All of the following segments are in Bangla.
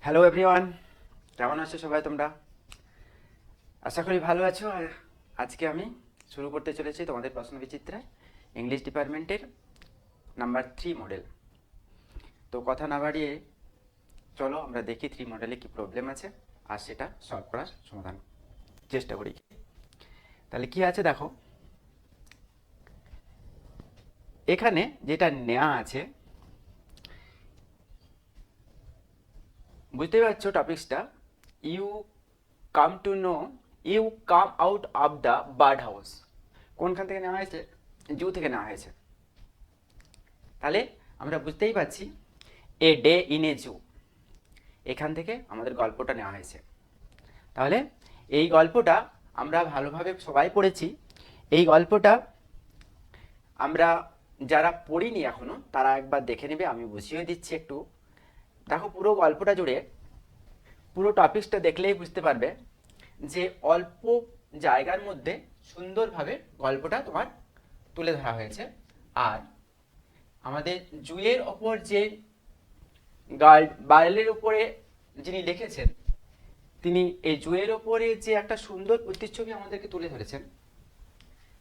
হ্যালো এভরিওয়ান, কেমন আছো সবাই তোমরা? আশা করি ভালো আছো। আর আজকে আমি শুরু করতে চলেছি তোমাদের প্রশ্ন বিচিত্রা ইংলিশ ডিপার্টমেন্টের নাম্বার 3 মডেল। তো কথা না বাড়িয়ে চলো আমরা দেখি 3 মডেলে কি প্রবলেম আছে আর সেটা সলভ করার সমাধান চেষ্টা করি। তাহলে কি আছে দেখো, এখানে যেটা নেওয়া আছে বুঝতে পারছো টপিক্সটা। You come to know, you come out of the bird house. কোনখান থেকে নেওয়া হয়েছে? জু থেকে নেওয়া হয়েছে। তাহলে আমরা বুঝতেই পারছি এ ডে ইন এ জু, এখান থেকে আমাদের গল্পটা নেওয়া হয়েছে। তাহলে এই গল্পটা আমরা ভালোভাবে সবাই পড়েছি। এই গল্পটা আমরা যারা পড়িনি এখনো তারা একবার দেখে নেবে, আমি বুঝিয়ে দিচ্ছি একটু। দেখো পুরো গল্পটা জুড়ে পুরো টপিকসটা দেখলেই বুঝতে পারবে যে অল্প জায়গার মধ্যে সুন্দরভাবে গল্পটা তোমার তুলে ধরা হয়েছে। আর আমাদের জুয়ের ওপর যে বার্লের উপরে যিনি লিখেছেন, তিনি এই জুয়ের ওপরে যে একটা সুন্দর প্রতিচ্ছবি আমাদেরকে তুলে ধরেছেন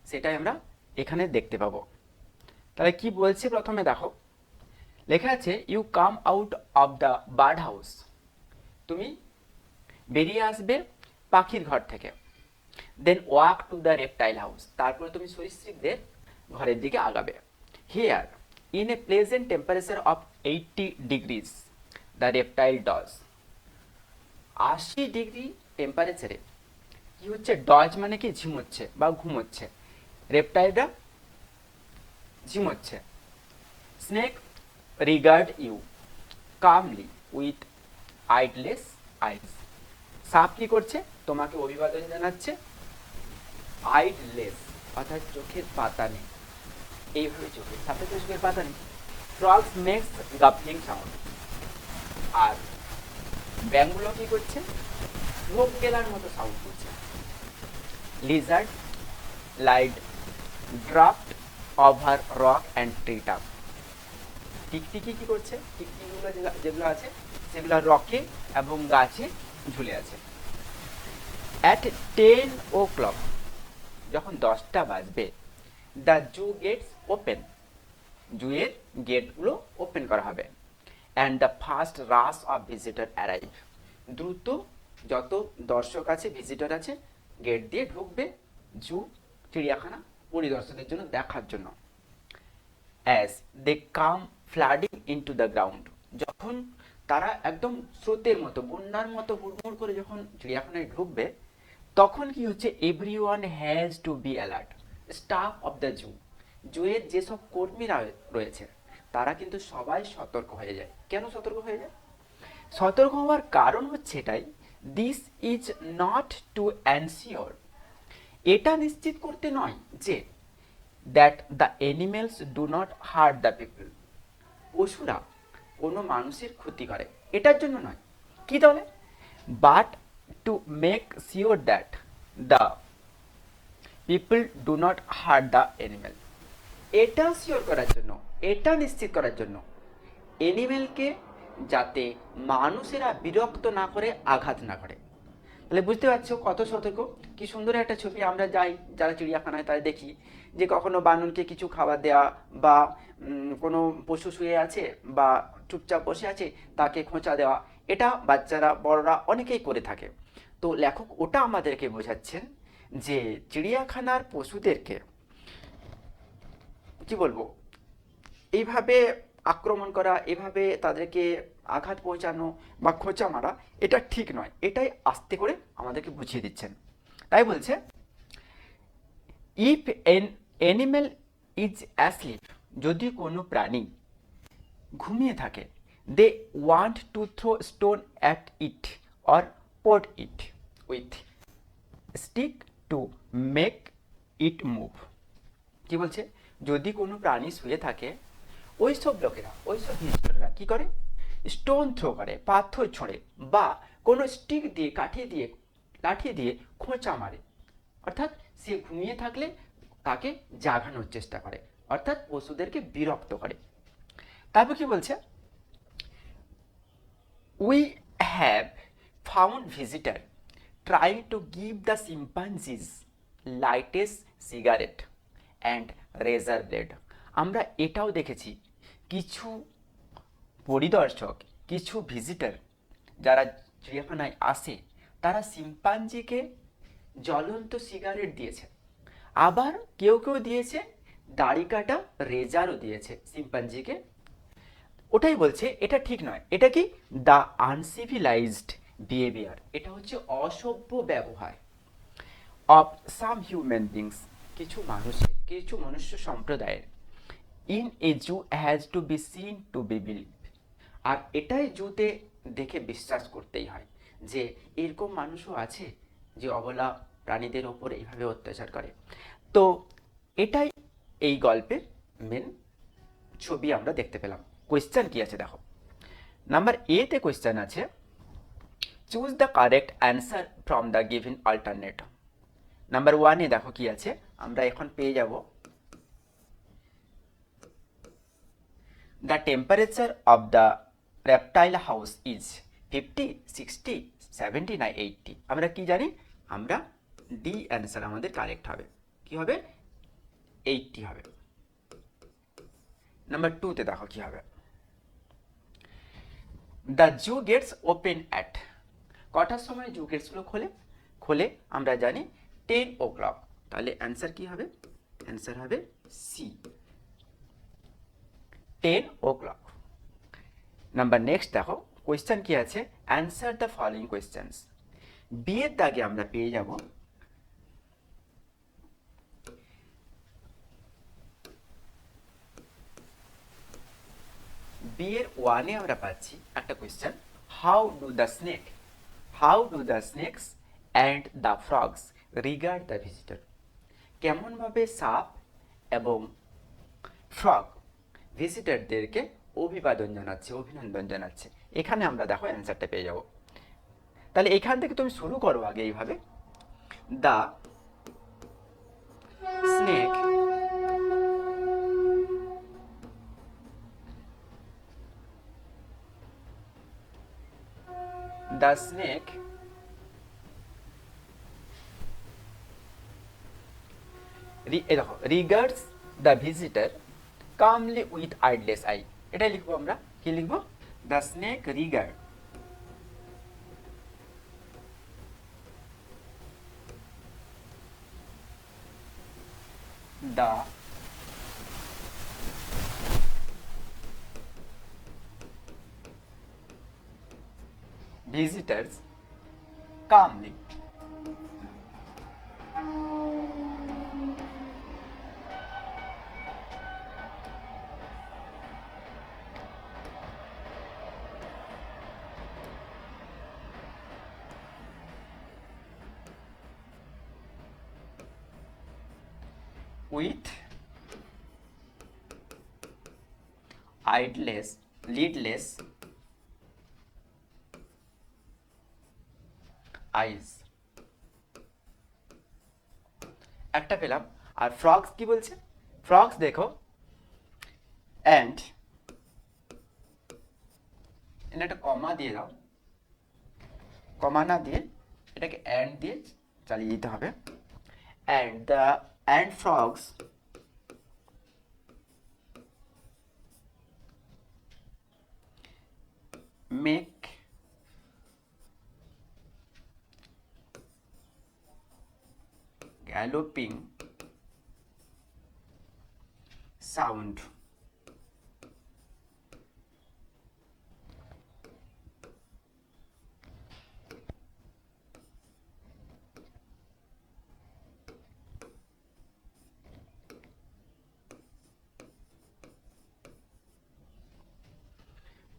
সেটাই আমরা এখানে দেখতে পাবো। তাহলে কি বলছে প্রথমে দেখো, লেখা আছে you come out of the bird house. তুমি বেরিয়ে আসবে পাখির ঘর থেকে। Then walk to the reptile house, তারপরে তুমি সরীসৃপদের ঘরের দিকে আগাবে। Here in a pleasant temperature of 80 degrees the reptile doze. 80 degree টেম্পারেচারে কি হচ্ছে? ডজ মানে কি? ঝিমোচ্ছে বা ঘুমোচ্ছে। রেপটাইলরা ঝিমোচ্ছে। Snake regard you calmly with lidless eyes. সাপ কি করছে? তোমাকে অভিবাদন জানাচ্ছে আইডলেস, অর্থাৎ চোখের পাতা নেই। এইভাবে সাপের তো চোখের পাতা নেই। ফ্রগস মেক্স গাফলিং সাউন্ড। আর ব্যাঙগুলো কি করছে? ঢোক গেলার মতো সাউন্ড করছে। Lizard lied draped over rock and tree top. টিকটিকি কি করছে? টিকটিকিগুলো যেগুলো আছে সেগুলো রকে এবং গাছে ঝুলে আছে। অ্যাট 10 o'clock, যখন 10টা বাজবে, দ্য জু গেটস ওপেন, জুয়ের গেটগুলো ওপেন করা হবে। And the first rush of visitor arrive, দ্রুত যত দর্শক আছে, ভিজিটর আছে, গেট দিয়ে ঢুকবে জু, চিড়িয়াখানা পরিদর্শনের জন্য, দেখার জন্য। As they come flooding into the ground, যখন তারা একদম স্রোতের মতো, বন্যার মতো হুড়মুড় করে যখন চিড়িয়াখানায় ঢুকবে, তখন কি হচ্ছে? Everyone has to be alert. Staff of the zoo, জুয়ের যেসব কর্মীরা রয়েছে তারা কিন্তু সবাই সতর্ক হয়ে যায়। কেন সতর্ক হয়ে যায়? সতর্ক হওয়ার কারণ হচ্ছে এটাই, this is not to ensure, এটা নিশ্চিত করতে নয় যে that the animals do not heart the people, পশুরা কোনো মানুষের ক্ষতি করে, এটার জন্য নয়। কি তাহলে? But to make sure that the people do not heart the animal, এটা শিওর করার জন্য, এটা নিশ্চিত করার জন্য অ্যানিমেলকে যাতে মানুষেরা বিরক্ত না করে, আঘাত না করে। তাহলে বুঝতে পারছো কত সতর্ক। কি সুন্দর একটা ছবি। আমরা যাই যারা চিড়িয়াখানায়, তাই দেখি যে কখনো বানরকে কিছু খাবার দেওয়া, বা কোনো পশু শুয়ে আছে বা চুপচাপ বসে আছে তাকে খোঁচা দেওয়া, এটা বাচ্চারা বড়রা অনেকেই করে থাকে। তো লেখক ওটা আমাদেরকে বোঝাচ্ছেন যে চিড়িয়াখানার পশুদেরকে কি বলবো, এইভাবে আক্রমণ করা, এভাবে তাদেরকে আঘাত পৌঁছানো বা খোঁচা মারা, এটা ঠিক নয়। এটাই আস্তে করে আমাদেরকে বুঝিয়ে দিচ্ছেন। তাই বলছে if an animal is asleep, যদি কোনো প্রাণী ঘুমিয়ে থাকে, they want to throw stone at it or pot it with stick to make it move. কি বলছে? যদি কোনো প্রাণী শুয়ে থাকে, ওইসব লোকেরা, ওইসব হিংস্ররা কি করে? স্টোন থ্রো করে, পাথর ছোঁড়ে, বা কোনো স্টিক দিয়ে, লাঠি দিয়ে খোঁচা মারে। অর্থাৎ সে ঘুমিয়ে থাকলে তাকে জাগানোর চেষ্টা করে, অর্থাৎ পশুদেরকে বিরক্ত করে। তারপর কি বলছে? We have found visitor trying to give the chimpanzees lightest cigarette and razor blade. আমরা এটাও দেখেছি কিছু পরিদর্শক, কিছু ভিজিটর যারা চিড়িয়াখানায় আসে তারা শিম্পাঞ্জিকে জ্বলন্ত সিগারেট দিয়েছে, আবার কেউ কেউ দিয়েছে দাড়ি কাটা রেজারও দিয়েছে শিম্পাঞ্জিকে। ওটাই বলছে এটা ঠিক নয়। এটা কি? দ্য আনসিভিলাইজড বিহেভিয়ার, এটা হচ্ছে অসভ্য ব্যবহার অফ সাম হিউম্যান বিংস, কিছু মানুষের, কিছু মনুষ্য সম্প্রদায়ের। In a zoo has to be seen to be believe, আর এটাই জুতে দেখে বিশ্বাস করতেই হয় যে এরকম মানুষও আছে যে অবলা প্রাণীদের ওপর এইভাবে অত্যাচার করে। তো এটাই এই গল্পের মেন ছবি আমরা দেখতে পেলাম। কোয়েশ্চেন কি আছে দেখো, নাম্বার এ তে কোয়েশ্চেন আছে choose the correct answer from the given alternate. Number ওয়ানে দেখো কি আছে, আমরা এখন পেয়ে যাব the temperature of the reptile house is 50, 60, 70 না 80। আমরা কি জানি? আমরা ডি অ্যান্সার আমাদের কারেক্ট হবে। কি হবে? 80 হবে। নাম্বার টুতে দেখো কি হবে, the zoo gates open at, কটার সময় জু গেটসগুলো খোলে? আমরা জানি 10 o'clock। তাহলে অ্যান্সার কি হবে? অ্যান্সার হবে সি, 10 o'clock। নাম্বার নেক্সট দেখো কোয়েশ্চেন কি আছে, অ্যান্সার দ্য ফলোইং কোয়েশ্চেন্স। বিয়ের দাগে আমরা পেয়ে যাব বিয়ের ওয়ানে আমরা পাচ্ছি একটা question, how do the snake's and the frogs regard the visitor. কেমনভাবে সাপ এবং ফ্রগ ভিজিটরদেরকে অভিনন্দন জানাচ্ছে। এখানে আমরা দেখো অ্যান্সারটা পেয়ে যাব। তাহলে এখান থেকে তুমি শুরু করো আগে এইভাবে, দ্য স্নেক দেখো regards the visitor calmly with lidless eye, এটাই লিখবো আমরা। কি লিখবো? The snake regard the visitors calmly with lidless eyes। একটা পেলাম। আর ফ্রগস কি বলছে? ফ্রগস দেখো অ্যান্ড, একটা কমা দিয়ে দাও, কমা না দিয়ে এটাকে অ্যান্ড দিয়ে চালিয়ে দিতে হবে। and frogs make galloping sound।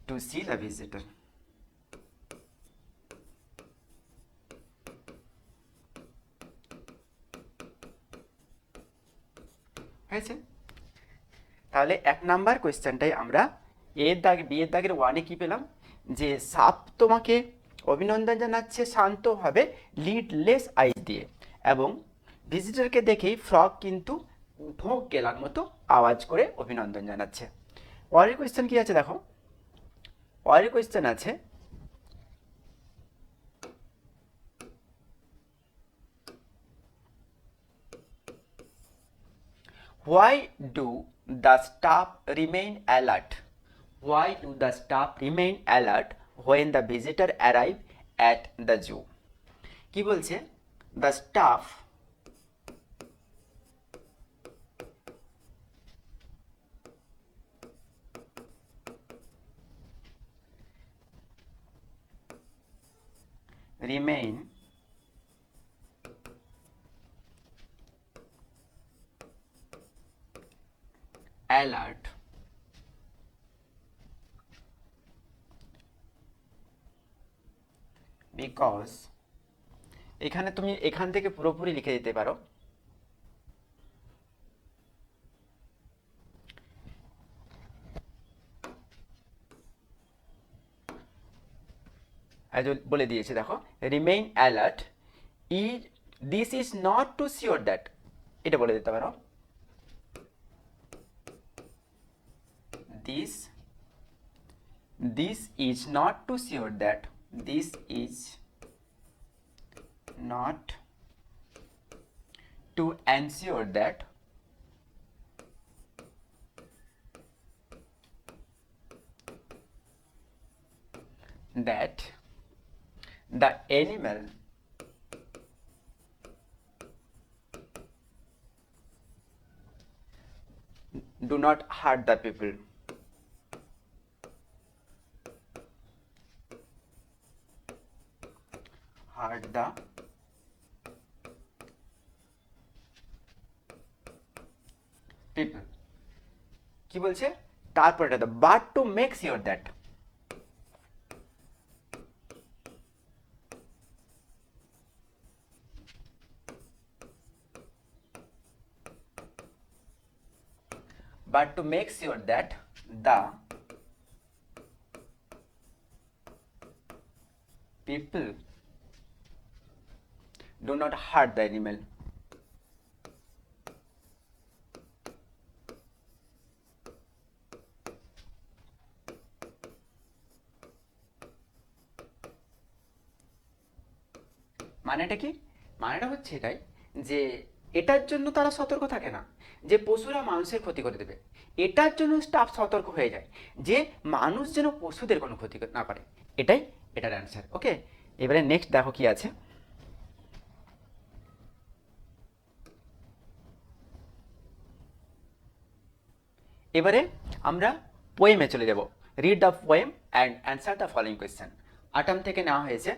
to see the visitor। হয়েছে? তাহলে এক নাম্বার কোয়েশ্চেনটাই আমরা বিয়ের দাগের ওয়ানে কি পেলাম, যে সাপ তোমাকে অভিনন্দন জানাচ্ছে শান্তভাবে লিডলেস আইস দিয়ে, এবং ভিজিটরকে দেখেই ফ্রগ কিন্তু ভোগ গেলার মতো আওয়াজ করে অভিনন্দন জানাচ্ছে। পরের কোয়েশ্চেন কি আছে দেখো, পরের কোয়েশ্চেন আছে Why do the staff remain alert? Why do the staff remain alert when the visitor arrive at the zoo? কি বলছে? The staff remain alert because এখানে তুমি এখান থেকে পুরোপুরি লিখে দিতে পারো, বলে দিয়েছে দেখো, remain alert is this is not to sure that, এটা বলে দিতে পারো, this is not to sure that, this is not to ensure that the animal do not hurt the people. Hurt the people. কি বলছে? তারপরে but to make sure that, but to make sure that the people do not hurt the animal. মানেটা কি? মানেটা হচ্ছে এটাই যে এটার জন্য তারা সতর্ক থাকে না যে পশুরা মানুষের ক্ষতি করে দেবে, এটার জন্য স্টাফ সতর্ক হয়ে যায় যে মানুষ যেন পশুদের কোনো ক্ষতি না করে, এটাই এটার অ্যান্সার। ওকে, এবারে নেক্সট দেখো কি আছে। এবারে আমরা পোয়েমে চলে যাব। Read the poem and answer the following question. Autumn থেকে নেওয়া হয়েছে।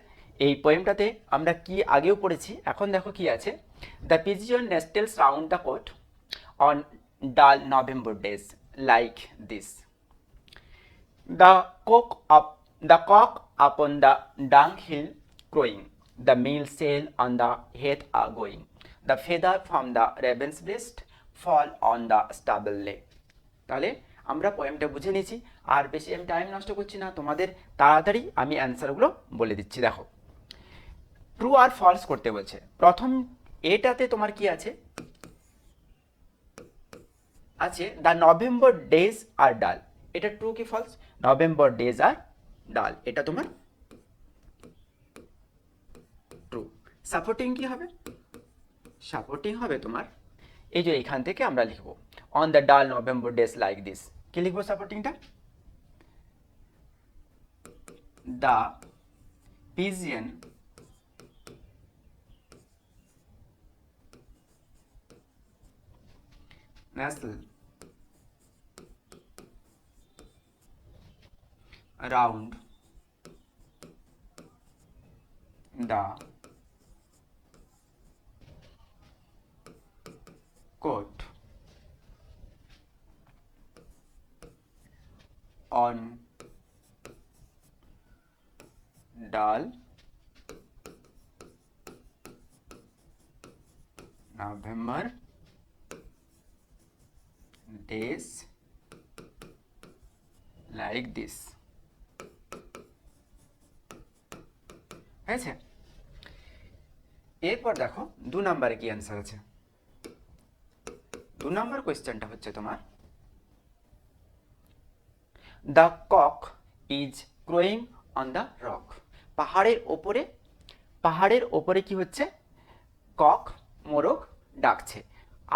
এই পোয়েমটাতে আমরা কি আগেও পড়েছি, এখন দেখো কি আছে। The pigeon nestles round the cote on dull November days like this. The cock upon the dunghill crowing, the meal sail on the heath are going, the feather from the raven's breast fall on the stable lay. তাহলে আমরা পোয়েমটা বুঝে নিয়েছি, আর বেশি আমি টাইম নষ্ট করছি না, তোমাদের তাড়াতাড়ি আমি অ্যান্সারগুলো বলে দিচ্ছি। দেখো, ট্রু আর ফলস করতে বলছে। প্রথম এটাতে তোমার কি আছে, আছে দ্য নভেম্বর ডেজ আর ডাল। এটা ট্রু কি ফলস? নভেম্বর ডেজ আর ডাল, এটা তোমার ট্রু। সাপোর্টিং কি হবে? সাপোর্টিং হবে তোমার এই যে এখান থেকে আমরা লিখবো on the dull November days like this. কি লিখবো সাপোর্টিংটা? The pigeon nestle around the coat on dull November days like this। হয়েছে? এরপর দেখো 2 নম্বরে কি অ্যান্সার আছে। 2 নম্বর কোয়েশ্চেনটা হচ্ছে তোমার the cock is crowing on the rock. পাহাড়ের ওপরে কি হচ্ছে? কক, মোরগ ডাকছে।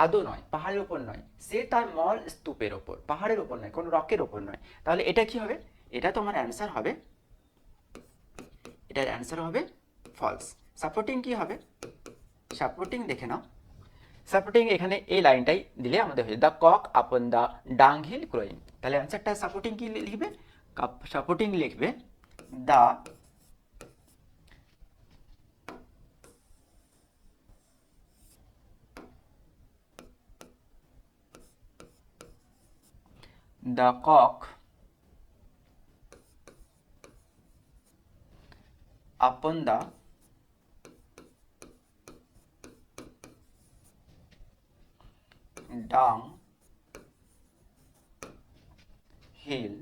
আদৌ নয়, পাহাড়ের ওপর নয়, সে তার মল স্তূপের ওপর, পাহাড়ের ওপর নয়, কোনো রকের ওপর নয়। তাহলে এটা কি হবে? এটা তোমার অ্যান্সার হবে, এটার অ্যান্সার হবে ফলস। সাপোর্টিং কি হবে? সাপোর্টিং দেখে নাও, সাপোর্টিং এখানে এই লাইনটাই দিলে আমাদের হয়ে the cock upon the dung hill crowing. তাহলে অ্যান্সারটা সাপোর্টিং কি লিখবে? সাপোর্টিং লিখবে the cock upon the dung hill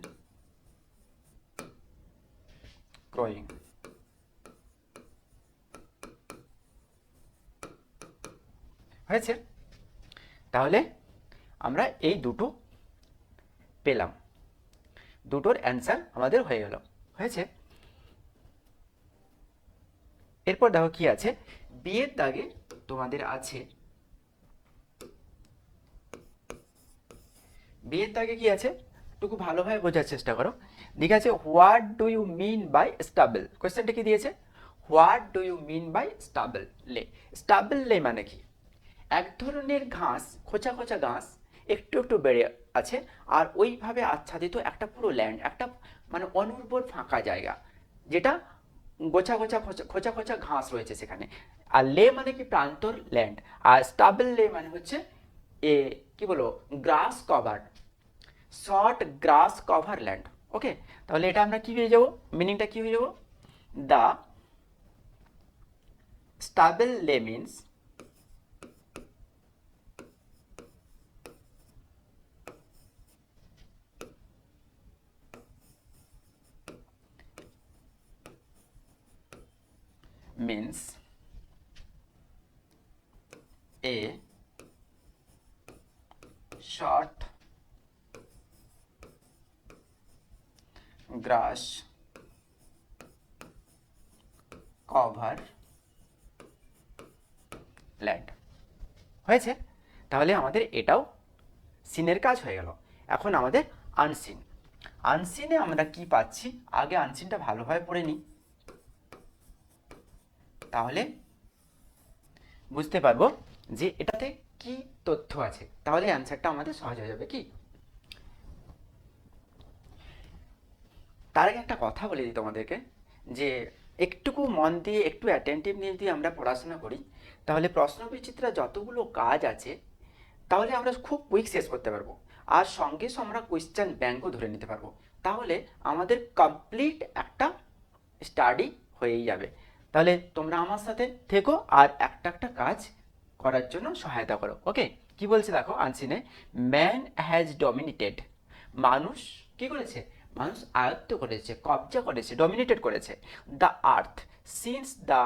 crowing। হয়েছে? তাহলে আমরা এই দুটো পেলাম, দুটোর অ্যান্সার আমাদের হয়ে গেল। হয়েছে? এরপর দেখো কি আছে, বিয়ের দাগে তোমাদের আছে, বিয়ের দাগে কি আছে একটু ভালোভাবে বোঝার চেষ্টা করো। ঠিক আছে, what do you mean by stubble? কোয়েশ্চেনটা কি দিয়েছে? What do you mean by stubble লে? স্টাবল লে মানে কি? এক ধরনের ঘাস, খোঁচা খোঁচা ঘাস একটু একটু বেড়ে আছে, আর ওইভাবে আচ্ছাদিত একটা পুরো ল্যান্ড, একটা মানে অনুর্বর ফাঁকা জায়গা, যেটা গোছা গোছা খোঁচা খোঁচা ঘাস রয়েছে সেখানে। আর লে মানে কি? প্রান্তর ল্যান্ড। আর স্টাবল লে মানে হচ্ছে এ কি বলো, গ্রাস কভার, শর্ট গ্রাস কভার ল্যান্ড। ওকে, তাহলে এটা আমরা কি হয়ে যাব, মিনিংটা কি হয়ে যাব? দ্য স্টাবল লে means a short grass cover land। হয়েছে? তাহলে আমাদের এটাও সিনের কাজ হয়ে গেল। এখন আমাদের আনসিন। আনসিনে আমরা কি পাচ্ছি, আগে আনসিনটা ভালোভাবে পড়ে নিই, তাহলে বুঝতে পারবো যে এটাতে কি তথ্য আছে, তাহলে অ্যান্সারটা আমাদের সহজ হয়ে যাবে। কি তার আগে একটা কথা বলে দিই তোমাদেরকে, যে একটুকু মন দিয়ে, একটু অ্যাটেন্টিভনেস দিয়ে আমরা পড়াশোনা করি, তাহলে প্রশ্নবিচিত্রা যতগুলো কাজ আছে তাহলে আমরা খুব কুইক শেষ করতে পারবো, আর সঙ্গে সঙ্গে আমরা কোয়েশ্চেন ব্যাংকও ধরে নিতে পারবো। তাহলে আমাদের কমপ্লিট একটা স্টাডি হয়েই যাবে। তাহলে তোমরা আমার সাথে থেকো আর একটা একটা কাজ করার জন্য সহায়তা করো। ওকে, কি বলছে দেখো আনসিনে, ম্যান হ্যাজ ডমিনেটেড, মানুষ কি করেছে? মানুষ আয়ত্ত করেছে, কবজা করেছে, ডমিনেটেড করেছে the earth since the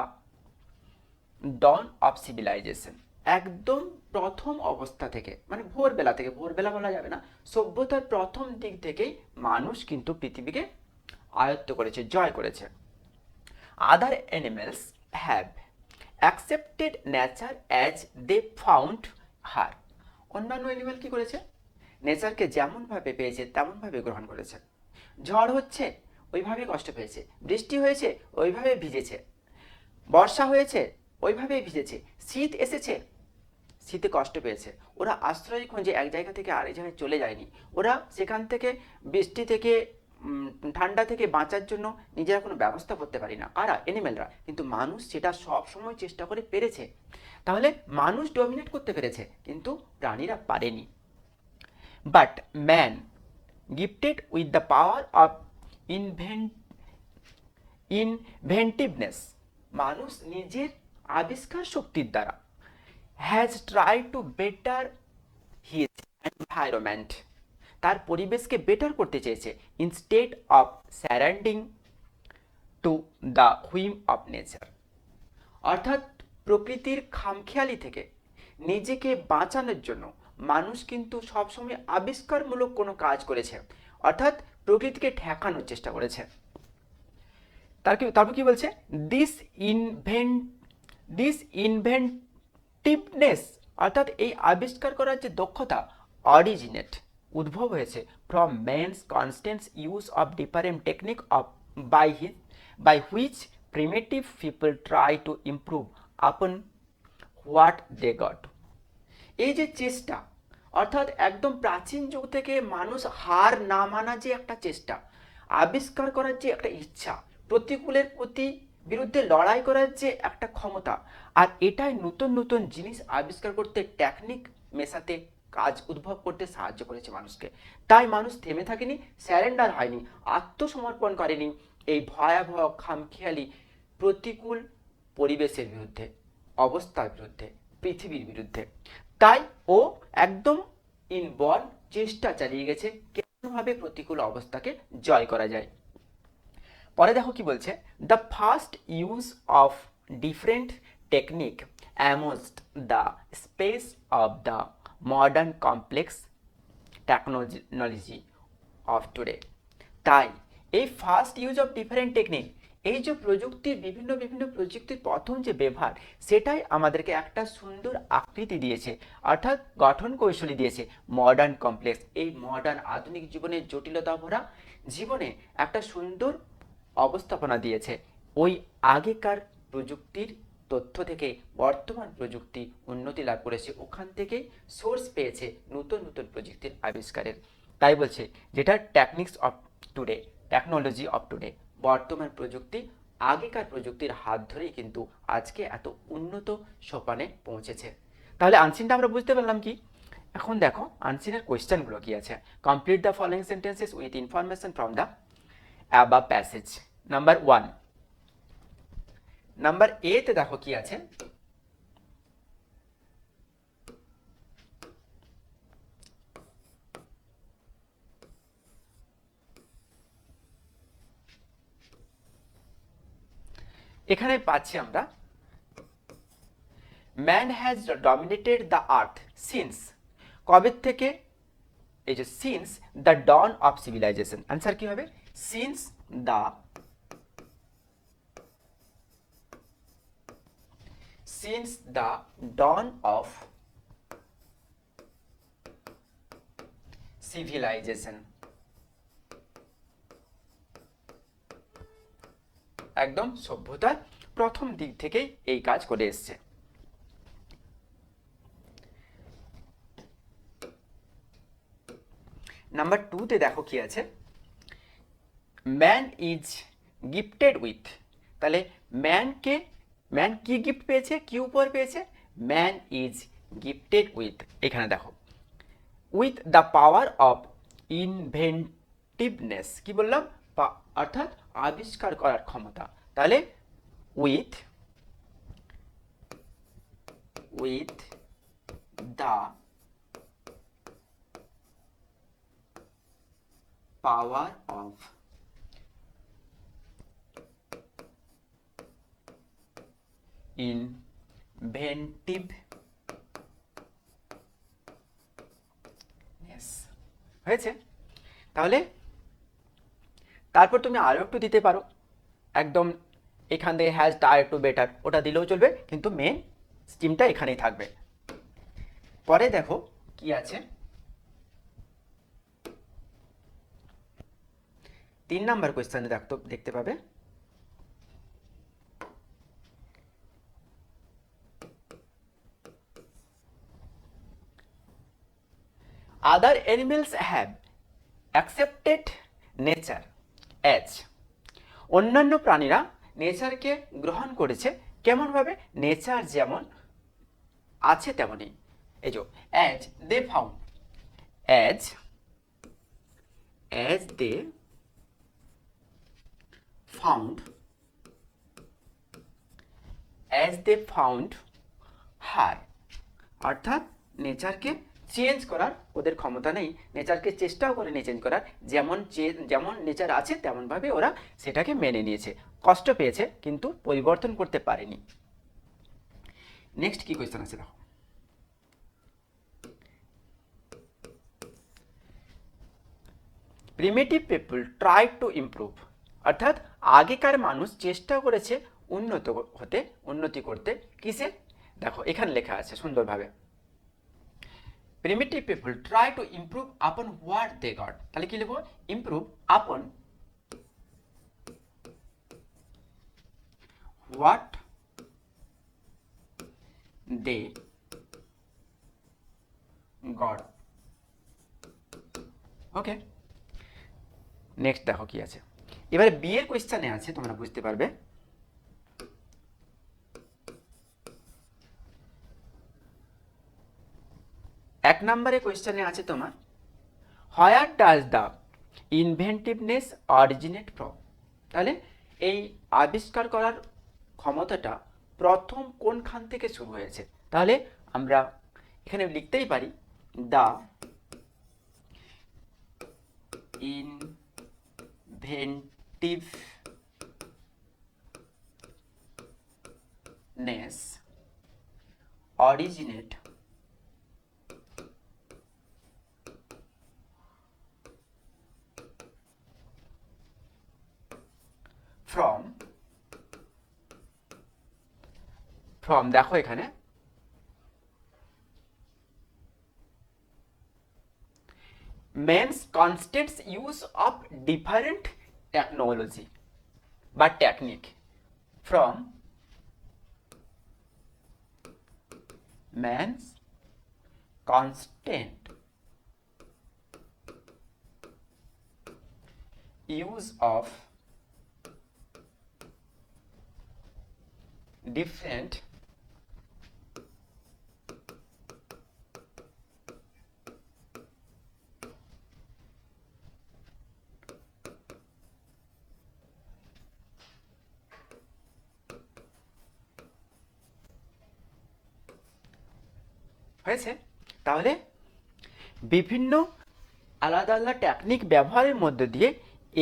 dawn of civilization, একদম প্রথম অবস্থা থেকে, মানে ভোরবেলা থেকে, ভোরবেলা বলা যাবে না, সভ্যতার প্রথম দিক থেকেই মানুষ কিন্তু পৃথিবীকে আয়ত্ত করেছে, জয় করেছে। Other animals have accepted nature as they found her, অন্যান্য অ্যানিমেল কি করেছে? নেচারকে যেমনভাবে পেয়েছে তেমনভাবে গ্রহণ করেছে। ঝড় হচ্ছে ওইভাবে কষ্ট পেয়েছে, বৃষ্টি হয়েছে ওইভাবে ভিজেছে, বর্ষা হয়েছে ওইভাবেই ভিজেছে, শীত এসেছে শীতে কষ্ট পেয়েছে, ওরা আশ্রয় খুঁজে এক জায়গা থেকে আরেক জায়গায় চলে যায়নি, ওরা সেখান থেকে বৃষ্টি থেকে ঠান্ডা থেকে বাঁচার জন্য নিজেরা কোনো ব্যবস্থা করতে পারি না, কারা? অ্যানিমেলরা। কিন্তু মানুষ সেটা সব সময় চেষ্টা করে পেরেছে। তাহলে মানুষ ডমিনেট করতে পেরেছে কিন্তু প্রাণীরা পারেনি। But man gifted with the power of inventiveness, মানুষ নিজের আবিষ্কার শক্তির দ্বারা has try to better his environment, তার পরিবেশকে বেটার করতে চেয়েছে, instead of surrendering to the whim of nature, অর্থাৎ প্রকৃতির খামখেয়ালি থেকে নিজেকে বাঁচানোর জন্য মানুষ কিন্তু সবসময় আবিষ্কারমূলক কোনো কাজ করেছে, অর্থাৎ প্রকৃতিকে ঠেকানোর চেষ্টা করেছে। তারপর কি বলছে? দিস ইনভেন্টিভনেস অর্থাৎ এই আবিষ্কার করার যে দক্ষতা অরিজিনেট উদ্ভব হয়েছে from men's constant use of different technique of by which primitive people try to improve upon what they got. এই যে চেষ্টা, অর্থাৎ একদম প্রাচীন যুগ থেকে মানুষ হার না মানা যে একটা চেষ্টা, আবিষ্কার করার যে একটা ইচ্ছা, প্রতিকূলের প্রতি বিরুদ্ধে লড়াই করার যে একটা ক্ষমতা, আর এটাই নতুন নতুন জিনিস আবিষ্কার করতে, টেকনিক মেশাতে, কাজ উদ্ভব করতে সাহায্য করেছে মানুষকে। তাই মানুষ থেমে থাকেনি, স্যারেন্ডার হয়নি, আত্মসমর্পণ করেনি এই ভয়াবহ খামখেয়ালি প্রতিকূল পরিবেশের বিরুদ্ধে, অবস্থার বিরুদ্ধে, পৃথিবীর বিরুদ্ধে। তাই ও একদম ইনবর্ন চেষ্টা চালিয়ে গেছে কেমনভাবে প্রতিকূল অবস্থাকে জয় করা যায়। পরে দেখো কি বলছে, the first use of different technique almost the space of the modern complex technology of today. তাই এই first use of different technique, এই যে প্রযুক্তির বিভিন্ন বিভিন্ন প্রযুক্তির প্রথম যে ব্যবহার, সেটাই আমাদেরকে একটা সুন্দর আকৃতি দিয়েছে, অর্থাৎ গঠন কৌশলী দিয়েছে মডার্ন কমপ্লেক্স। এই মডার্ন আধুনিক জীবনের জটিলতা ভরা জীবনে একটা সুন্দর অবস্থাপনা দিয়েছে। ওই আগেকার প্রযুক্তির তথ্য থেকে বর্তমান প্রযুক্তি উন্নতি লাভ করেছে, ওখান থেকেই সোর্স পেয়েছে নতুন নতুন প্রযুক্তির আবিষ্কারের। তাই বলছে যেটা techniques of today, technology of today, বর্তমান প্রযুক্তি আগেকার প্রযুক্তির হাত ধরেই কিন্তু আজকে এত উন্নত সোপানে পৌঁছেছে। তাহলে আনসিনটা আমরা বুঝতে পারলাম কি। এখন দেখো আনসিনের কোয়েশ্চেনগুলো কি আছে। Complete the following sentences with information from the above passage. Number 1, number A তে দেখো কি আছে, এখানে পাচ্ছি আমরা man has dominated the earth since, কবে থেকে, এই যে since the dawn of civilization. Answer কি হবে, since the dawn of civilization। একদম সভ্যতার প্রথম দিক থেকেই এই কাজ করে এসছে। নাম্বার 2 তে দেখো কি আছে, ম্যান ইজ গিফটেড উইথ। তাহলে ম্যান কি গিফট পেয়েছে, কি উপহার পেয়েছে, ম্যান ইজ গিফটেড উইথ, এখানে দেখো উইথ দ্য পাওয়ার অফ ইনভেন্টিভনেস। কি বললাম, অর্থাৎ আবিষ্কার করার ক্ষমতা। তাহলে উইথ দ্য পাওয়ার অফ ইনভেন্টিভনেস হয়েছে। তাহলে তারপর তুমি আরও একটু দিতে পারো, একদম এখান থেকে হ্যাজ ট্রাইড টু বেটার, ওটা দিলেও চলবে, কিন্তু মেন স্টিমটা এখানেই থাকবে। পরে দেখো কি আছে, 3 নাম্বার কোয়েশ্চেনে দেখতে পাবে, other animals have accepted nature as. অন্যান্য প্রাণীরা নেচারকে গ্রহণ করেছে কেমনভাবে, নেচার যেমন আছে তেমনই। এই যে as they found, as they found her, অর্থাৎ নেচারকে চেঞ্জ করার ওদের ক্ষমতা নেই, নেচারকে চেষ্টাও করেনি চেঞ্জ করার, যেমন নেচার আছে তেমনভাবে ওরা সেটাকে মেনে নিয়েছে, কষ্ট পেয়েছে কিন্তু পরিবর্তন করতে পারেনি। নেক্সট কি কোয়েশ্চেন আছে দেখো, primitive people try to improve, অর্থাৎ আগেকার মানুষ চেষ্টা করেছে উন্নতি করতে, কিসে, দেখো এখানে লেখা আছে সুন্দরভাবে, primitive people try to improve upon what they got, তাহলে কি লিখবো? Improve upon what they got. Okay, next দেখো কি আছে। এবারে বিয়ের কোয়েশ্চেনে আছে, তোমরা বুঝতে পারবে। এক নম্বরে কোয়েশ্চেনে আছে তোমার, where does the ইনভেন্টিভনেস originate from, তাহলে এই আবিষ্কার করার ক্ষমতাটা প্রথম কোনখান থেকে শুরু হয়েছে? তাহলে আমরা এখানে লিখতেই পারি দ্য ইনভেন্টিভনেস অরিজিনেট ফ্রম দেখো এখানে men's constant use of different technology বা technique from men's constant use of different হয়েছে। তাহলে বিভিন্ন আলাদা আলাদা টেকনিক ব্যবহারের মধ্য দিয়ে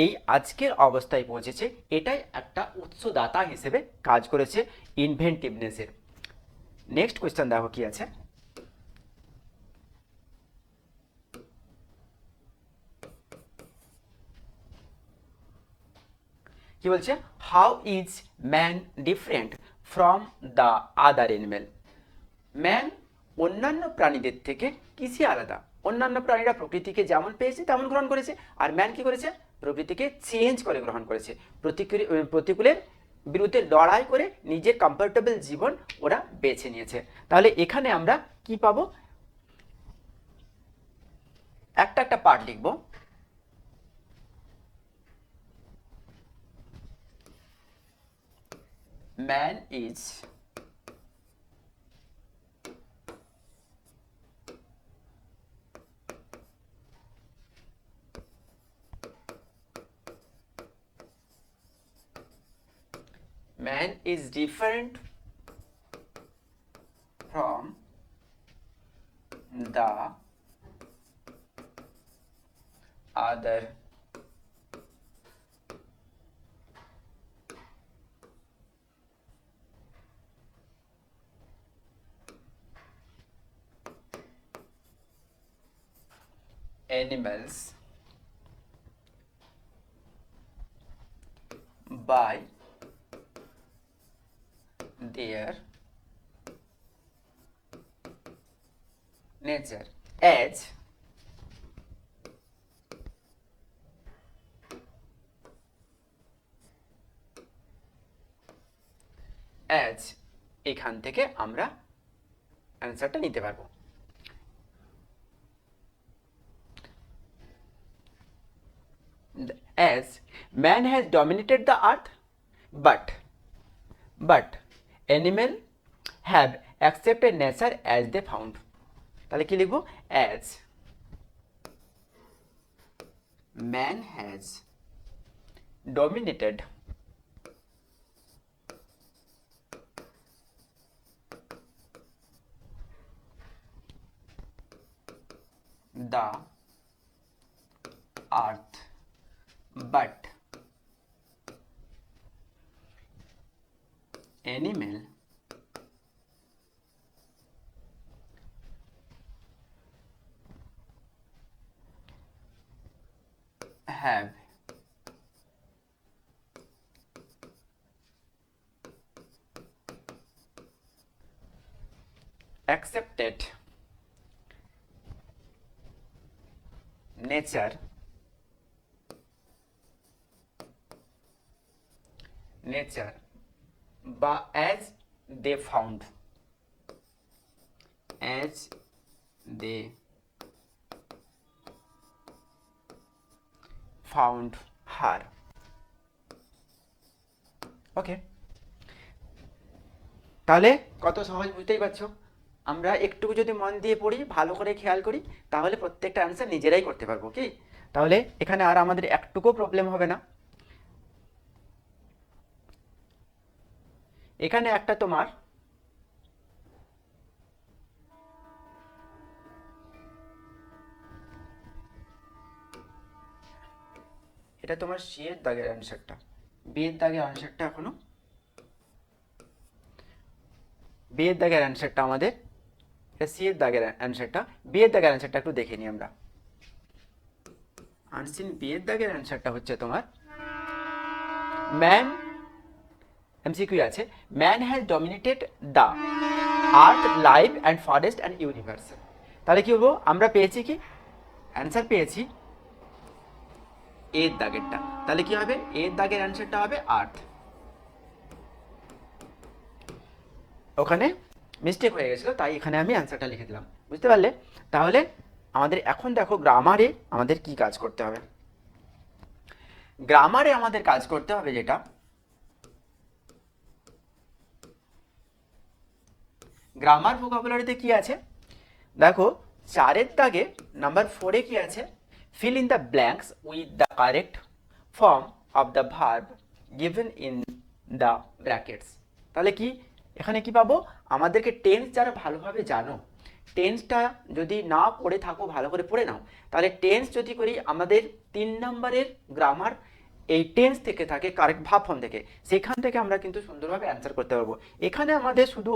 এই আজকের অবস্থায় পৌঁছেছে, এটাই একটা উৎসদাতা হিসেবে কাজ করেছে ইনভেন্টিভনেসের। নেক্সট কোয়েশ্চেন দেখো কি আছে। কি বলছে? How is man different from the other animal, man অন্যান্য প্রাণীদের থেকে কিসে আলাদা? অন্যান্য প্রাণীরা প্রকৃতিকে যেমন পেয়েছে তেমন গ্রহণ করেছে, আর ম্যান কি করেছে? প্রকৃতিকে চেঞ্জ করে গ্রহণ করেছে, প্রতিকূলের বিরুদ্ধে লড়াই করে নিজের কমফোর্টেবল জীবন ওরা বেছে নিয়েছে। তাহলে এখানে আমরা কি পাবো? একটা একটা পার্ট লিখবো। Man is different from the other animals by their nature as এখান থেকে আমরা অ্যান্সারটা নিতে পারবো। As man has dominated the earth, but animal have accepted nature as they found, তাহলে কি লিখবো? As man has dominated the earth, but animal have accepted nature বা অ্যাজ দে ফাউন্ড হার। ওকে, তাহলে কত সহজ বুঝতেই পারছো। আমরা একটুকু যদি মন দিয়ে পড়ি, ভালো করে খেয়াল করি, তাহলে প্রত্যেকটা অ্যান্সার নিজেরাই করতে পারবো। কি তাহলে এখানে আর আমাদের একটুকু প্রবলেম হবে না। এখানে একটা তোমার এটা তোমার সি এর দাগের অ্যান্সারটা, বি এর দাগের অ্যান্সারটা এখনো বি এর দাগের অ্যান্সারটা আমাদের, এটা সি এর দাগের অ্যান্সারটা, বি এর দাগের অ্যান্সারটা একটু দেখে নিই আমরা। আনসিন বি এর দাগের অ্যান্সারটা হচ্ছে তোমার ম্যান, এমসিকিউ আছে, man has dominated the earth, life and forest and universe. তাহলে কি বলবো, আমরা পেয়েছি কি অ্যান্সার পেয়েছি এর দাগেরটা। তাহলে কি হবে, এর দাগের অ্যান্সারটা হবে আর্থ। ওখানে মিস্টেক হয়ে গেছিলো, তাই এখানে আমি অ্যান্সারটা লিখে দিলাম। বুঝতে পারলে? তাহলে আমাদের এখন দেখো গ্রামারে আমাদের কি কাজ করতে হবে। গ্রামারে আমাদের কাজ করতে হবে যেটা, গ্রামার ভোকাবুলারিতে কি আছে দেখো, 4 দাগে নাম্বার 4 কি আছে, fill in the blanks with the correct form of the verb given in the brackets। তাহলে কি এখানে কি পাবো, আমাদেরকে টেন্স যারা ভালোভাবে জানো, টেন্সটা যদি না পড়ে থাকো ভালো করে পড়ে নাও, তাহলে টেন্স যদি করি আমাদের 3 নম্বরের গ্রামার এই টেন্স থেকে থাকে, কারেক্ট ভাব ফর্ম থেকে, সেখান থেকে আমরা কিন্তু সুন্দরভাবে অ্যান্সার করতে পারবো। এখানে আমাদের শুধু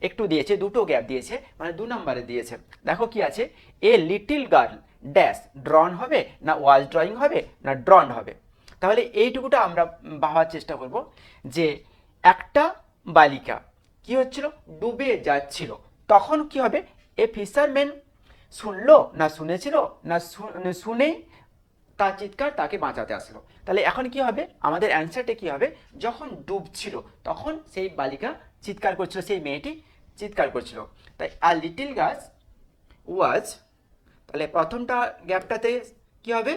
একটু দিয়েছে, দুটো গ্যাপ দিয়েছে, মানে 2 নম্বরে দিয়েছে। দেখো কি আছে, এ লিটিল গার্ল ড্যাশ ড্রন হবে না ওয়াল ড্রয়িং হবে না ড্রন হবে। তাহলে এইটুকুটা আমরা ভাবার চেষ্টা করব যে একটা বালিকা কি হচ্ছিল, ডুবে যাচ্ছিল, তখন কি হবে, এ ফিশারম্যান শুনলো না শুনেছিল না শুনে তার চিৎকার তাকে বাঁচাতে আসলো। তাহলে এখন কি হবে, আমাদের অ্যান্সারটা কি হবে, যখন ডুবছিল তখন সেই বালিকা চিৎকার করছিল, সেই মেয়েটি চিৎকার করছিল। তাই আর লিটিল গাছ ওয়াজ, তাহলে প্রথমটা গ্যাপটাতে কি হবে,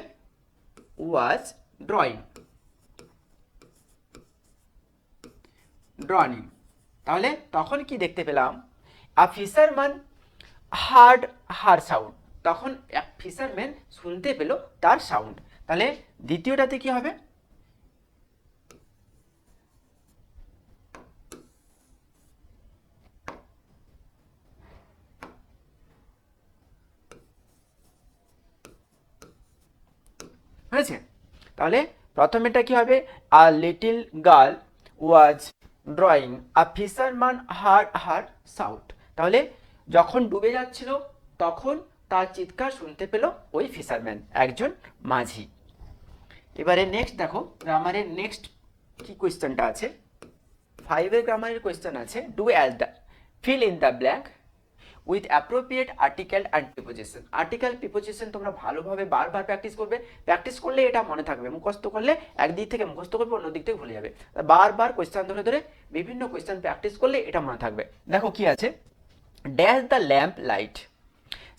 ওয়াজ ড্রয়িং, তাহলে তখন কি দেখতে পেলাম, আ ফিশারম্যান হার্ড হার সাউন্ড, তখন এক ফিশারম্যান শুনতে পেল তার সাউন্ড। তাহলে দ্বিতীয়টাতে কি হবে, হয়েছে? তাহলে প্রথমেটা কি হবে, a little girl was drawing, a fisherman hard her sound. তাহলে যখন ডুবে যাচ্ছিল তখন তার চিৎকার শুনতে পেল ওই ফিশারম্যান, একজন মাঝি। এবারে নেক্সট দেখো, গ্রামারের নেক্সট কি কোয়েশ্চেনটা আছে, 5 গ্রামারের কোয়েশ্চেন আছে, do as the fill in the blank with appropriate article and preposition. Article preposition তোমরা ভালোভাবে বারবার প্র্যাকটিস করবে, প্র্যাকটিস করলে এটা মনে থাকবে, মুখস্থ করলে একদিক থেকে মুখস্থ করবে, অন্য দিক থেকে ভুলে যাবে। বারবার কোয়েশ্চেন ধরে ধরে বিভিন্ন কোয়েশ্চেন প্র্যাকটিস করলে এটা মনে থাকবে। দেখো কি আছে, dash the lamp light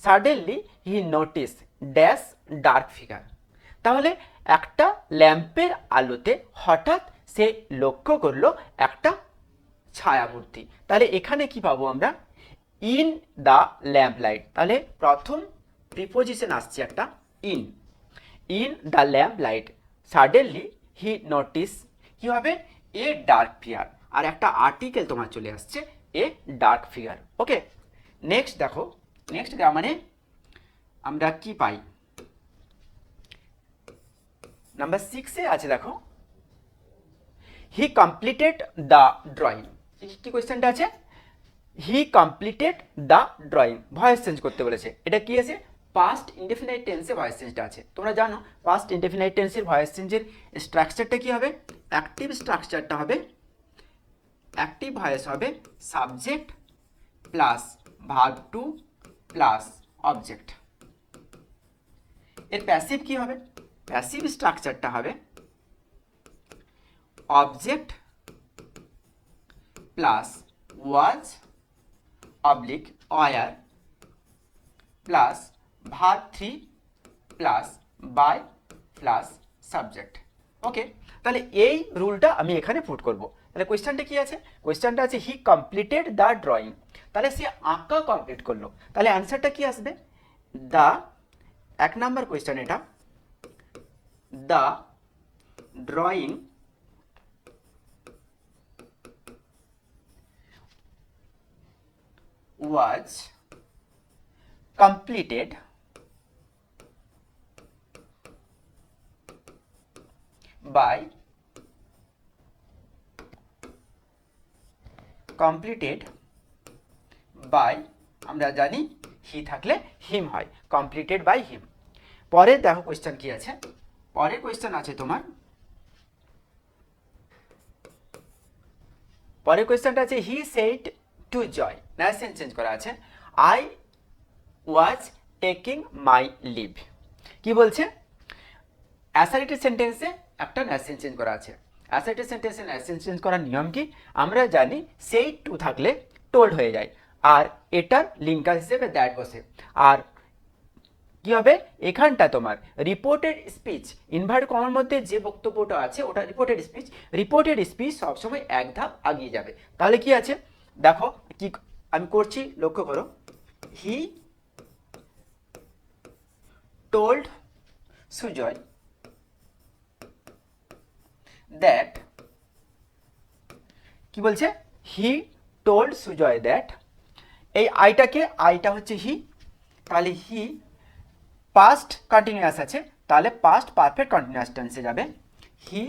suddenly he notice dash dark figure. তাহলে একটা ল্যাম্পের আলোতে হঠাৎ সে লক্ষ্য করলো একটা ছায়ামূর্তি। তাহলে এখানে কি পাবো আমরা, ইন দ্য ল্যাম্প লাইট। তাহলে প্রথম প্রিপোজিশন আসছে একটা in, in the lamp light suddenly he notice, কি হবে, এ ডার্ক ফিগার, আর একটা আর্টিকেল তোমার চলে আসছে a dark figure. Okay, next দেখো, নেক্সট গ্রামারে আমরা কি পাই, নাম্বার 6 আছে দেখো, হি কমপ্লিটেড দ্য ড্রয়িং। কি কোয়েশ্চেনটা আছে, হি completed the drawing, voice change করতে বলেছে। এটা কি আছে, পাস্ট ইনডেফিনাইট টেন্সে ভয়েস চেঞ্জটা আছে। তোমরা জানো পাস্ট ইনডেফিনাইট টেন্সের ভয়েস চেঞ্জের স্ট্রাকচারটা কি হবে, অ্যাক্টিভ স্ট্রাকচারটা হবে, অ্যাক্টিভ ভয়েস হবে subject plus verb two plus object. এর প্যাসিভ কি হবে? প্যাসিভ স্ট্রাকচারটা হবে object plus was oblique were plus verb 3 plus by plus subject. Okay, তাহলে এই রুলটা আমি এখানে পুট করব। তাহলে কোয়েশ্চেনটা কি আছে? কোয়েশ্চেনটা আছে হি কমপ্লিটেড দ্য ড্রয়িং। তাহলে সে আঁকা কমপ্লিট করলো, তাহলে অ্যান্সারটা কি আসবে? দ্য, 1 নাম্বার কোয়েশ্চেন এটা, the drawing was completed by আমরা জানি হি থাকলে হিম হয়, কমপ্লিটেড বাই হিম। পরে দেখো কোয়েশ্চেন কি আছে, পরে কোয়েশ্চেন আছে তোমার, পরে কোয়েশ্চেনটা আছে he said to Joy, narration change করা আছে, I was taking my leave. কি বলছে? অ্যাসার্টিভ সেন্টেন্সে একটা ন্যাশন চেঞ্জ করা আছে। অ্যাসার্টিভ সেন্টেন্সে ন্যাশন চেঞ্জ করার নিয়ম কি? আমরা জানি সেই টু থাকলে টোল্ড হয়ে যায়, আর এটার লিঙ্কার হিসেবে দ্যাট বসে। আর কি হবে এখানটা তোমার রিপোর্টেড স্পিচ, ইনভার্ট কমার মধ্যে যে বক্তব্যটা আছে ওটা রিপোর্টেড স্পিচ। রিপোর্টেড স্পিচ সবসময় এক ধাপ আগিয়ে যাবে। তাহলে কি আছে দেখো, কি আমি করছি লক্ষ্য করো, হি টোল্ড সুজয় দ্যাট, কি বলছে? হি টোল্ড সুজয় দ্যাট, এই আইটাকে, আইটা হচ্ছে হি, তাহলে হি পাস্ট কন্টিনিউয়াস আছে, তাহলে পাস্ট পারফেক্ট কন্টিনিউয়াস টেন্সে যাবে। He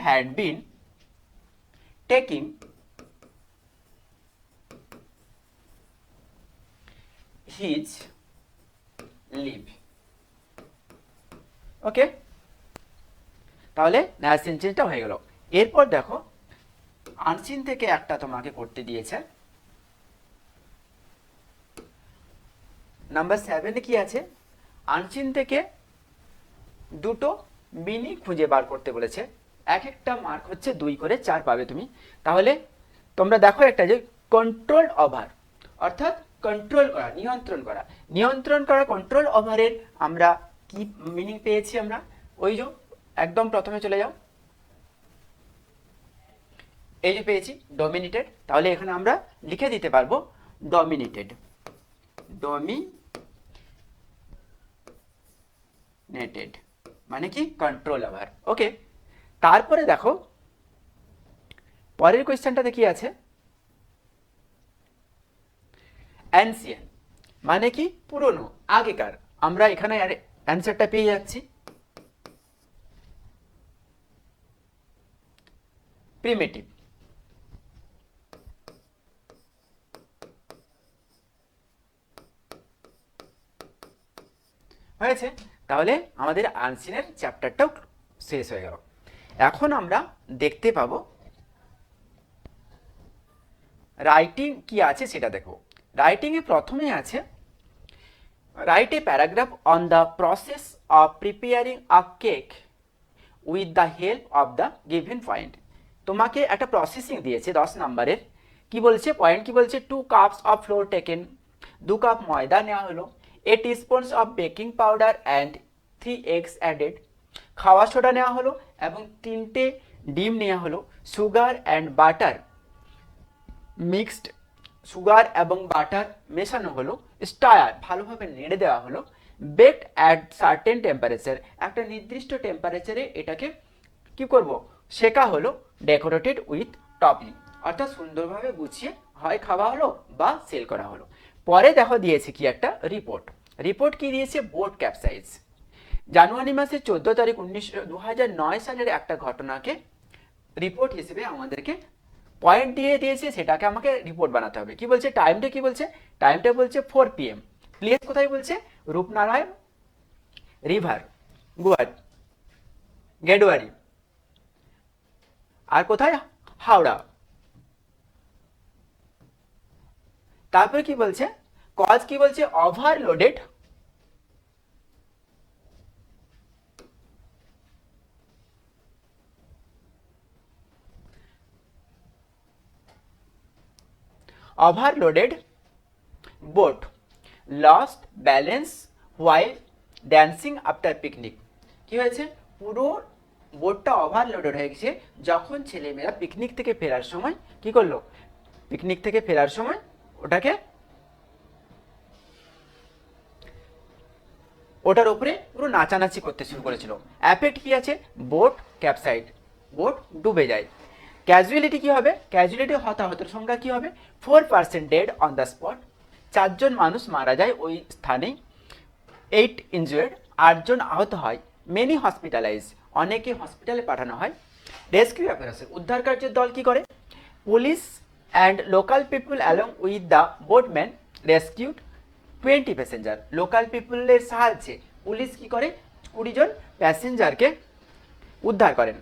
had been taking his leave. Okay, তাহলে ন্যাশন চেঞ্জটা হয়ে গেল। এরপর দেখো আনসিন থেকে একটা তোমাকে করতে দিয়েছে, নাম্বার 7 কি আছে? আনসিন থেকে দুটো মিনিং খুঁজে বার করতে বলেছে, এক একটা মার্ক হচ্ছে 2 করে 4 পাবে তুমি। তাহলে তোমরা দেখো একটা যে কন্ট্রোল ওভার, অর্থাৎ কন্ট্রোল করা, নিয়ন্ত্রণ করা, নিয়ন্ত্রণ করা, কন্ট্রোল ওভারের আমরা কি মিনিং পেয়েছি? আমরা ওই যে একদম প্রথমে চলে যাও, এই যে পেয়েছি ডমিনেটেড। তাহলে এখানে আমরা লিখে দিতে পারবো ডমিনেটেড, ডমিনেটেড মানে কি? Control over. ওকে, তারপরে দেখো পরের কোয়েশ্চেনটাতে কি আছে? অ্যানসিয়েন্ট মানে কি? পুরনো, আগেকার। আমরা এখানে অ্যান্সারটা পেয়ে যাচ্ছি, প্রিমিটিভ। হয়েছে, তাহলে আমাদের আনসিনের চ্যাপ্টারটাও শেষ হয়ে গেল। এখন আমরা দেখতে পাবো রাইটিং কি আছে সেটা দেখো। রাইটিংয়ে প্রথমে আছে write a paragraph on the process of preparing a cake with the help of the given point. তোমাকে একটা প্রসেসিং দিয়েছে 10 নম্বরের। কি বলছে? পয়েন্ট কি বলছে? 2 cups of floor taken, 2 cup ময়দা নেওয়া হলো, 8 spoons of baking powder and 3 eggs added, খাওয়া সোডা নেওয়া হলো এবং 3টে ডিম নেওয়া হলো, sugar and butter mixed, sugar এবং বাটার মেশানো হলো, স্টায়ার ভালোভাবে নেড়ে দেওয়া হলো, বেকড অ্যাট সার্টেন টেম্পারেচার একটা নির্দিষ্ট টেম্পারেচারে এটাকে কি করব? শেখা হলো, ডেকোরেটেড উইথ টপিং অর্থাৎ সুন্দরভাবে গুছিয়ে হয় খাওয়া হলো বা সেল করা হলো। পরে দেখো দিয়েছে কি একটা রিপোর্ট। রিপোর্ট কি দিয়েছে? Boat capsize. জানুয়ারি মাসের 14 তারিখ 2009 সালের একটা ঘটনাকে রিপোর্ট হিসেবে আমাদেরকে পয়েন্ট দিয়ে দিয়েছে, সেটাকে আমাকে রিপোর্ট বানাতে হবে। কি বলছে? টাইমটা কি বলছে? টাইমটা বলছে 4 PM। প্লেস কোথায় বলছে? রূপনারায়ণ রিভার, গেডওয়ারি। আর কোথায়? হাওড়া। তারপরে কি বলছে? কজ কি বলছে, overloaded boat lost balance while dancing after picnic। কি হয়েছে, পুরো বোটটা ওভারলোডেড হয়ে গেছে যখন ছেলেমেয়েরা পিকনিক থেকে ফেরার সময় কি করলো, পিকনিক থেকে ফেরার সময় ওটার উপরে পুরো নাচানাচি করতে শুরু করেছিল। অ্যাফেক্ট কি আছে, বোট ক্যাপসাইড, বোট ডুবে যায়। ক্যাজুয়ালিটি কি হবে, ক্যাজুয়ালিটি হতাহতের সংখ্যা কি হবে, 4% ডেড অন দ্য স্পট, 4 মানুষ মারা যায় ওই স্থানেই। 8 ইনজুয়ার্ড, 8 জন আহত হয়। মেনি হসপিটালাইজ, অনেকে হসপিটালে পাঠানো হয়। রেস্কিউ অপারেশন, উদ্ধার কার্যের দল কি করে, police and local people along with the boatman rescued 20 passenger. Local পিপলের সাহায্যে পুলিশ কি করে, 20 জন প্যাসেঞ্জারকে উদ্ধার করেন।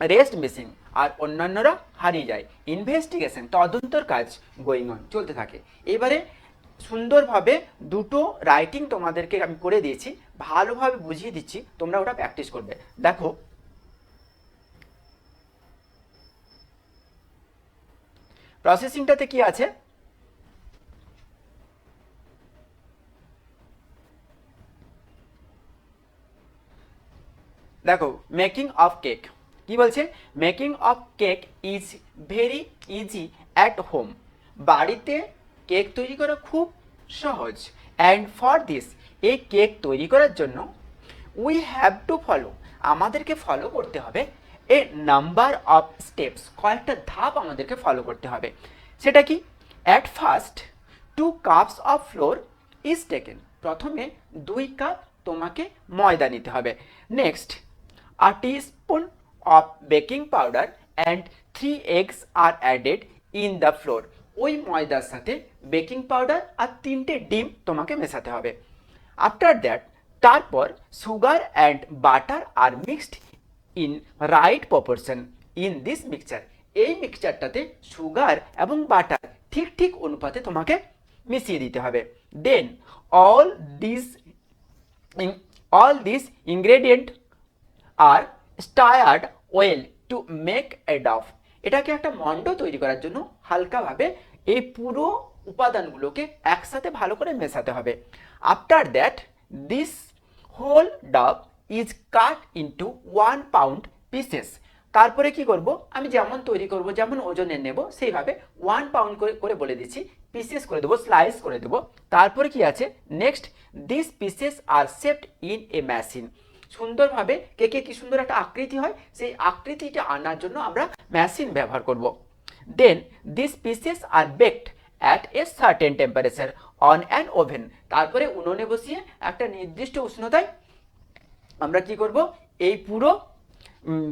রেস্ট মিসিং, আর অন্যান্যরা হারিয়ে যায়। ইনভেস্টিগেশন, তদন্তর কাজ গোয়িং অন, চলতে থাকে। এবারে সুন্দরভাবে দুটো রাইটিং তোমাদেরকে আমি করে দিয়েছি, ভালোভাবে বুঝিয়ে দিচ্ছি, তোমরা ওটা প্র্যাকটিস করবে। দেখো প্রসেসিংটাতে কি আছে, দেখো মেকিং অফ কেক কি বলছে, making of cake is very easy at home. বাড়িতে কেক তৈরি করা খুব সহজ। অ্যান্ড ফর দিস, এই কেক তৈরি করার জন্য উই হ্যাভ টু ফলো, আমাদেরকে ফলো করতে হবে এ নাম্বার অফ স্টেপস, কয়েকটা ধাপ আমাদেরকে ফলো করতে হবে। সেটা কি, at first 2 cups of floor is taken, প্রথমে 2 কাপ তোমাকে ময়দা নিতে হবে। Next a teaspoon of baking powder and 3 eggs are added in the flour, ওই ময়দার সাথে বেকিং পাউডার আর 3টে ডিম তোমাকে মেশাতে হবে। আফটার দ্যাট, তারপর sugar and butter are mixed in right proportion in this mixture, এই মিক্সচারটাতে সুগার এবং বাটার ঠিক ঠিক অনুপাতে তোমাকে মিশিয়ে দিতে হবে। Then all this ingredient are stirred well to make a dough, এটাকে একটা মন্ড তৈরি করার জন্য হালকাভাবে এই পুরো উপাদানগুলোকে একসাথে ভালো করে মেশাতে হবে। After that this whole dough is cut into 1 pound pieces, তারপরে কি করব, আমি যেমন তৈরি করব, যেমন ওজনে নেব সেইভাবে 1 পাউন্ড করে বলে দিচ্ছি, পিসেস করে দেবো, স্লাইস করে দেবো। তারপরে কি আছে, next this pieces are shaped in a machine, সুন্দরভাবে কেকে কি সুন্দর একটা আকৃতি হয়, সেই আকৃতিটা আনার জন্য আমরা মেশিন ব্যবহার করব। Then this pieces are baked at a certain temperature on an oven, তারপরে উনুনে বসিয়ে একটা নির্দিষ্ট উষ্ণতায় আমরা কি করব, এই পুরো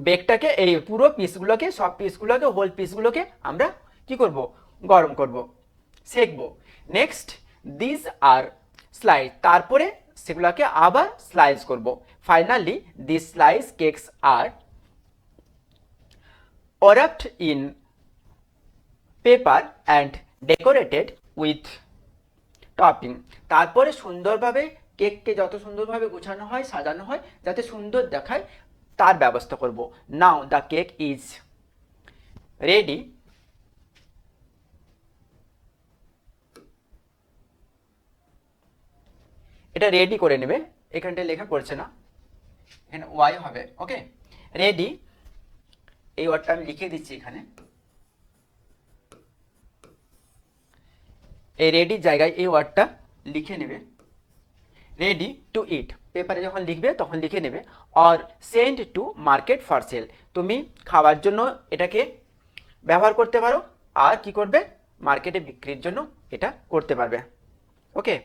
বেকটাকে, এই পুরো পিসগুলোকে, সব পিসগুলোকে, হোল পিসগুলোকে আমরা কি করব, গরম করব, সেকবো। নেক্সট দিস আর স্লাইস, তারপরে সেগুলোকে আবার স্লাইস করব। Finally this slice cakes are wrapped in paper and decorated with topping, তারপরে সুন্দরভাবে কেককে যত সুন্দরভাবে গোছানো হয়, সাজানো হয়, যাতে সুন্দর দেখায় তার ব্যবস্থা করব। নাও দ্য কেক ইজ রেডি, এটা রেডি করে নেবে, এখানটায় লেখা পড়ছে না, এখানে ওয়াই হবে, ওকে। রেডি, এই ওয়ার্ডটা আমি লিখে দিচ্ছি এখানে, এই রেডি জায়গায় এই ওয়ার্ডটা লিখে নেবে। রেডি টু ইট, পেপারে যখন লিখবে তখন লিখে নেবে। Or send to market for sale, তুমি খাওয়ার জন্য এটাকে ব্যবহার করতে পারো, আর কি করবে, মার্কেটে বিক্রির জন্য এটা করতে পারবে, ওকে।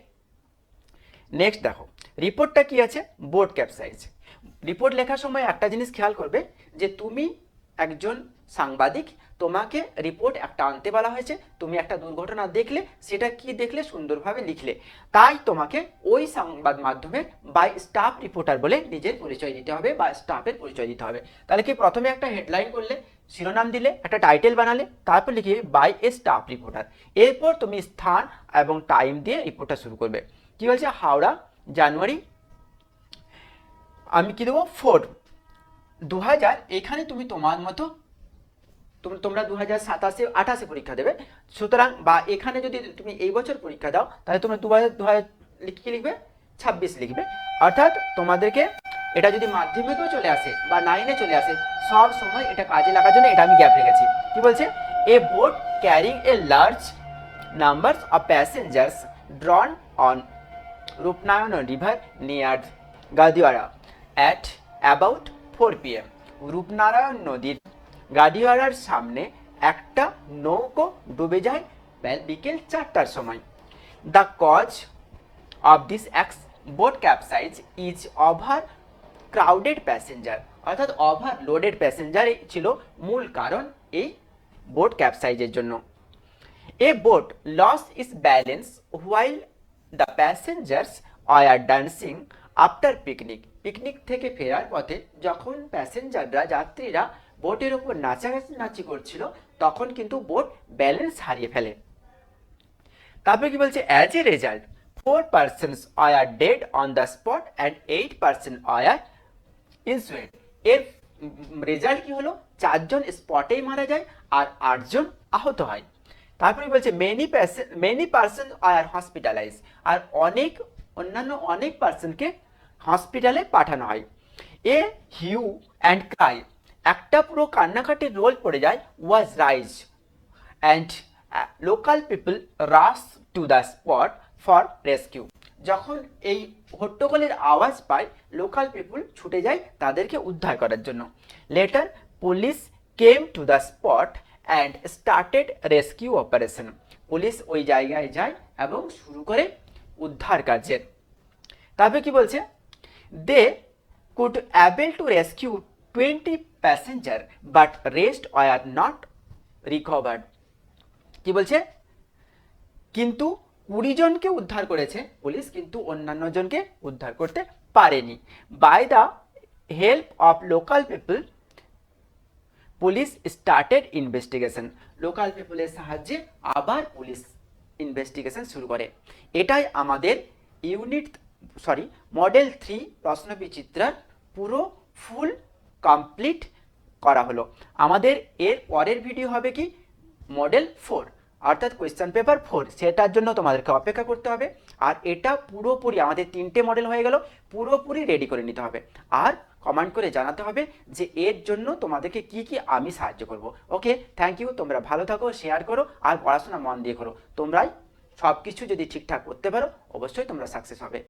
নেক্সট দেখো রিপোর্টটা কি আছে, বোট ক্যাপসাইজ। রিপোর্ট লেখার সময় একটা জিনিস খেয়াল করবে যে তুমি একজন সাংবাদিক, তোমাকে রিপোর্ট একটা আনতে বলা হয়েছে, তুমি একটা দুর্ঘটনা দেখলে, সেটা কি দেখলে সুন্দরভাবে লিখলে, তাই তোমাকে ওই সংবাদ মাধ্যমের বাই স্টাফ রিপোর্টার বলে নিজের পরিচয় দিতে হবে বা স্টাফের পরিচয় দিতে হবে। তাহলে কি প্রথমে একটা হেডলাইন করলে, শিরোনাম দিলে, একটা টাইটেল বানালে, তারপর লিখে বাই এ স্টাফ রিপোর্টার। এরপর তুমি স্থান এবং টাইম দিয়ে রিপোর্টটা শুরু করবে। কি বলছে, হাওড়া জানুয়ারি, আমি কি দেবো 4, 2000। এখানে তুমি তোমার মতো তোমরা 2027-28 পরীক্ষা দেবে, সুতরাং বা এখানে যদি তুমি এই বছর পরীক্ষা দাও তাহলে তোমরা 2000 কি লিখবে, 26 লিখবে। অর্থাৎ তোমাদেরকে এটা যদি মাধ্যমিকেও চলে আসে বা 9-এ চলে আসে, সব সময় এটা কাজে লাগার জন্য এটা আমি গ্যাপ রেখেছি। কি বলছে, a boat carrying a large number of passengers drowned on Rupnarayan river near Gadiwara at about 4 PM। Rupnarayan নদীর গাদিওয়াড়ার সামনে একটা নৌকো ডুবে যায় বিকেল 4টার সময়। The cause of this boat capsize is over crowded passenger, অর্থাৎ ওভারলোডেড প্যাসেঞ্জার ছিল মূল কারণ এই বোট ক্যাপসাইজের জন্য। A boat lost its balance while the passengers were dancing after picnic. Picnic থেকে ফেরার পথে যখন প্যাসেঞ্জাররা, যাত্রীরা বোটের ওপর নাচানাচি করছিল, তখন কিন্তু বোট ব্যালেন্স হারিয়ে ফেলে। তারপরে কি বলছে, as a result 4 persons were dead on the spot and 8 persons were injured. এর রেজাল্ট কি হলো, 4জন স্পটেই মারা যায় আর 8জন আহত হয়। তারপরে বলছে মেনি পার্সন আর হসপিটালাইজ, আর অনেক পার্সনকে হসপিটালে পাঠানো হয়। এ হিউ অ্যান্ড ক্রাই, একটা পুরো কান্নাকাটির রোল পড়ে যায়, was rise and local people rush to the spot for rescue. যখন এই হট্টগোলের আওয়াজ পায়, লোকাল পিপল ছুটে যায় তাদেরকে উদ্ধার করার জন্য। Letter police came to the spot and started rescue operation. Police ওই জায়গায় যায় এবং শুরু করে উদ্ধার কার্যের। তারপরে কি বলছে, they could able to rescue 20 passenger but rest were not recovered. কি বলছে, কিন্তু 20 জনকে উদ্ধার করেছে পুলিশ, কিন্তু অন্যান্য জনকে উদ্ধার করতে পারেনি। By the help of local people police started investigation. Local পিপলের সাহায্যে আবার পুলিশ ইনভেস্টিগেশন শুরু করে। এটাই আমাদের মডেল 3 প্রশ্নবিচিত্রার পুরো ফুল কমপ্লিট করা হলো। আমাদের এর পরের ভিডিও হবে কি, মডেল 4 অর্থাৎ কোয়েশ্চেন পেপার 4, সেটার জন্য তোমাদেরকে অপেক্ষা করতে হবে। আর এটা পুরোপুরি আমাদের 3টে মডেল হয়ে গেল, পুরোপুরি রেডি করে নিতে হবে। আর কমেন্ট করে জানাতে হবে যে এর জন্য তোমাদেরকে কি কি আমি সাহায্য করব। ওকে, থ্যাংক ইউ। তোমরা ভালো থাকো, শেয়ার করো আর পড়াশোনা মন দিয়ে করো। তোমরাই সব কিছু যদি ঠিকঠাক করতে পারো, অবশ্যই তোমরা সাকসেস হবে।